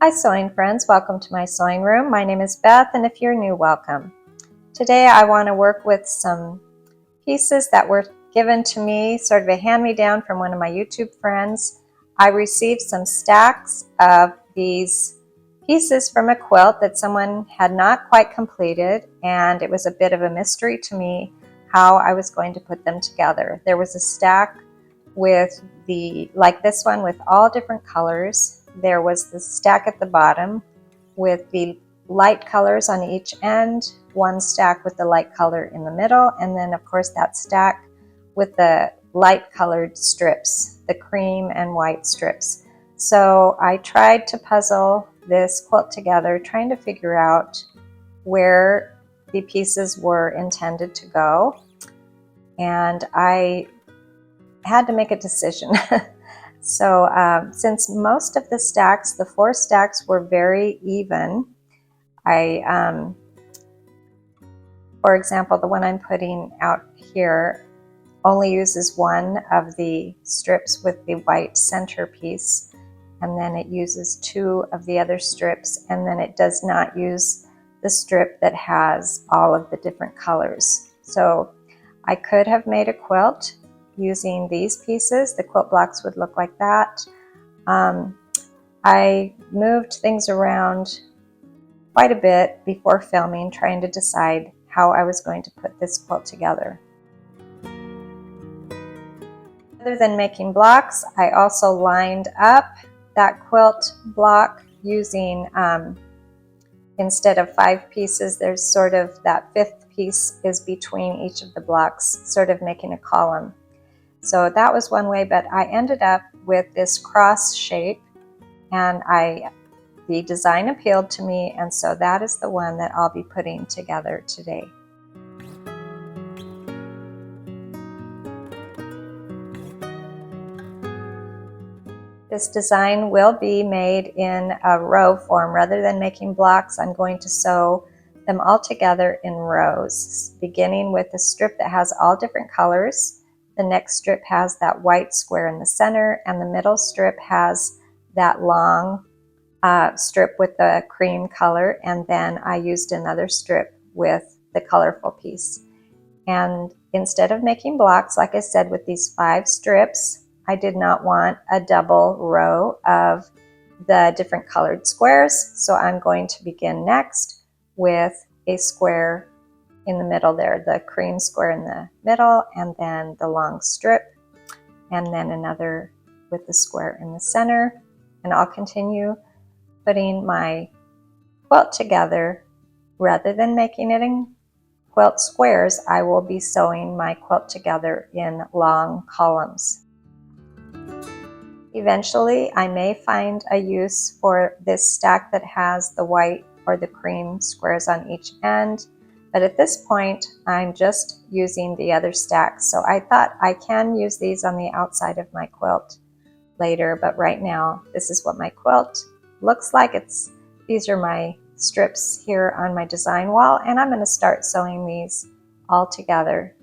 Hi sewing friends, welcome to my sewing room. My name is Beth, and if you're new, welcome. Today I want to work with some pieces that were given to me, sort of a hand-me-down from one of my YouTube friends. I received some stacks of these pieces from a quilt that someone had not quite completed, and it was a bit of a mystery to me how I was going to put them together. There was a stack with like this one with all different colors. There was the stack at the bottom with the light colors on each end, one stack with the light color in the middle, and then of course that stack with the light colored strips, the cream and white strips. So I tried to puzzle this quilt together, trying to figure out where the pieces were intended to go, and I had to make a decision. So since most of the stacks, the 4 stacks, were very even, for example, the one I'm putting out here only uses one of the strips with the white centerpiece, and then it uses 2 of the other strips, and then it does not use the strip that has all of the different colors. So I could have made a quilt using these pieces. The quilt blocks would look like that. I moved things around quite a bit before filming, trying to decide how I was going to put this quilt together. Other than making blocks, I also lined up that quilt block using, instead of 5 pieces, there's sort of that 5th piece is between each of the blocks, sort of making a column. So that was one way, but I ended up with this cross shape, and the design appealed to me, and so that is the one that I'll be putting together today. This design will be made in a row form. Rather than making blocks, I'm going to sew them all together in rows, beginning with a strip that has all different colors. The next strip has that white square in the center, and the middle strip has that long strip with the cream color, and then I used another strip with the colorful piece. And instead of making blocks, like I said, with these 5 strips, I did not want a double row of the different colored squares, so I'm going to begin next with a square in the middle there, the cream square in the middle, and then the long strip, and then another with the square in the center. And I'll continue putting my quilt together. Rather than making it in quilt squares, I will be sewing my quilt together in long columns. Eventually, I may find a use for this stack that has the white or the cream squares on each end, but at this point, I'm just using the other stacks. So I thought I can use these on the outside of my quilt later, but right now, this is what my quilt looks like. These are my strips here on my design wall, and I'm going to start sewing these all together.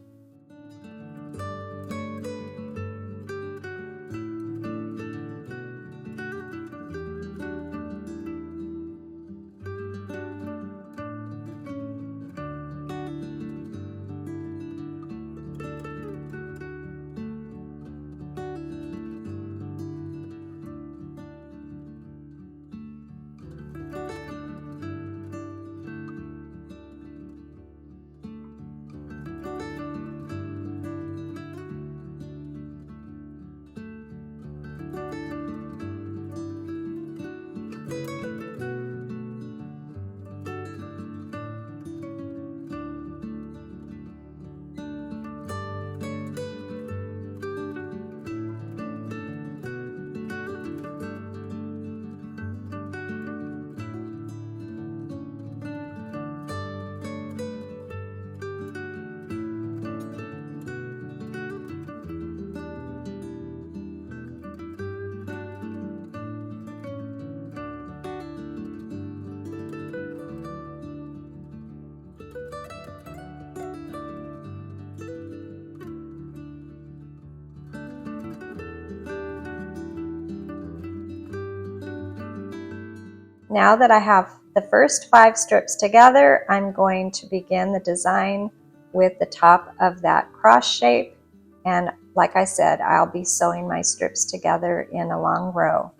now that I have the first 5 strips together, I'm going to begin the design with the top of that cross shape. And like I said, I'll be sewing my strips together in a long row.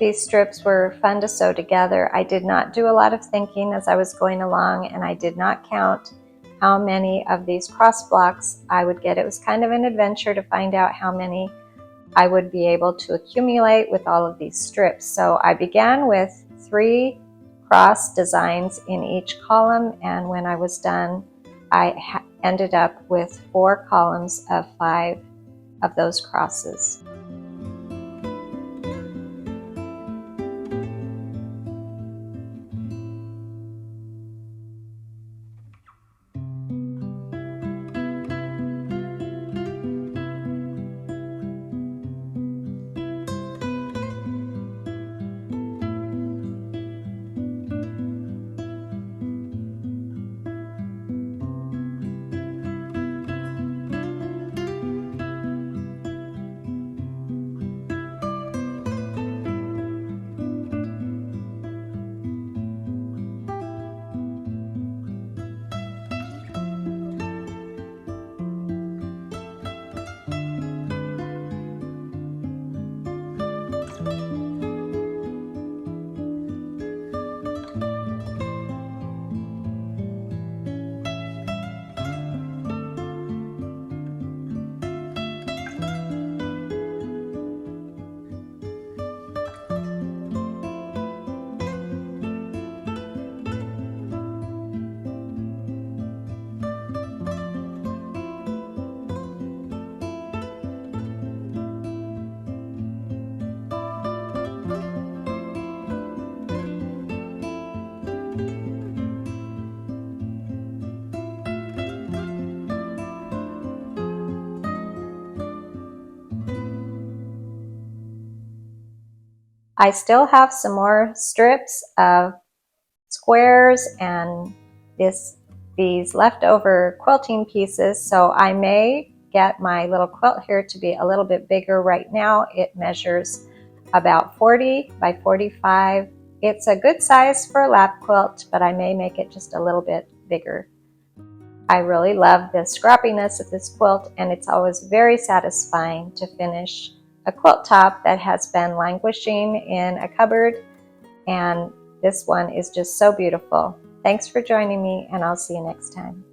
These strips were fun to sew together. I did not do a lot of thinking as I was going along, and I did not count how many of these cross blocks I would get. It was kind of an adventure to find out how many I would be able to accumulate with all of these strips. So I began with 3 cross designs in each column, and when I was done, I ended up with 4 columns of 5 of those crosses. I still have some more strips of squares and these leftover quilting pieces, so I may get my little quilt here to be a little bit bigger. Right now it measures about 40 by 45. It's a good size for a lap quilt, but I may make it just a little bit bigger. I really love the scrappiness of this quilt, and it's always very satisfying to finish a quilt top that has been languishing in a cupboard, and this one is just so beautiful. Thanks for joining me, and I'll see you next time.